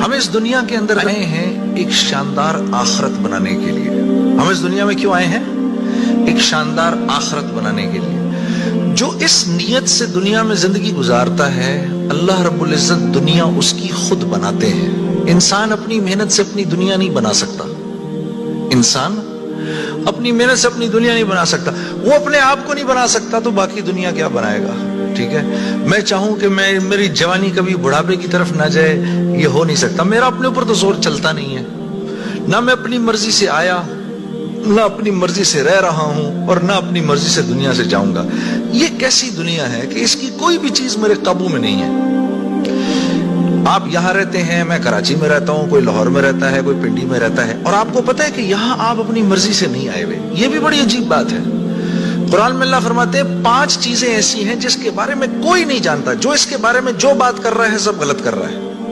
ہم اس دنیا کے اندر آئے ہیں ایک شاندار آخرت بنانے کے لیے. ہم اس دنیا میں کیوں آئے ہیں؟ ایک شاندار آخرت بنانے کے لیے. جو اس نیت سے دنیا میں زندگی گزارتا ہے اللہ رب العزت دنیا اس کی خود بناتے ہیں. انسان اپنی محنت سے اپنی دنیا نہیں بنا سکتا. انسان اپنی محنت سے اپنی دنیا نہیں بنا سکتا. وہ اپنے آپ کو نہیں بنا سکتا تو باقی دنیا کیا بنائے گا؟ ٹھیک ہے، میں چاہوں کہ میری جوانی کبھی بڑھاپے کی طرف نہ جائے، یہ ہو نہیں سکتا. میرا اپنے اوپر تو زور چلتا نہیں ہے. نہ میں اپنی مرضی سے آیا، نہ اپنی مرضی سے رہ رہا ہوں، اور نہ اپنی مرضی سے دنیا سے جاؤں گا. یہ کیسی دنیا ہے کہ اس کی کوئی بھی چیز میرے قابو میں نہیں ہے. آپ یہاں رہتے ہیں، میں کراچی میں رہتا ہوں، کوئی لاہور میں رہتا ہے، کوئی پنڈی میں رہتا ہے، اور آپ کو پتہ ہے کہ یہاں آپ اپنی مرضی سے نہیں آئے ہوئے. یہ بھی بڑی عجیب بات ہے. قرآن میں اللہ فرماتے ہیں 5 چیزیں ایسی ہیں جس کے بارے میں کوئی نہیں جانتا. جو اس کے بارے میں جو بات کر رہا ہے سب غلط کر رہا ہے.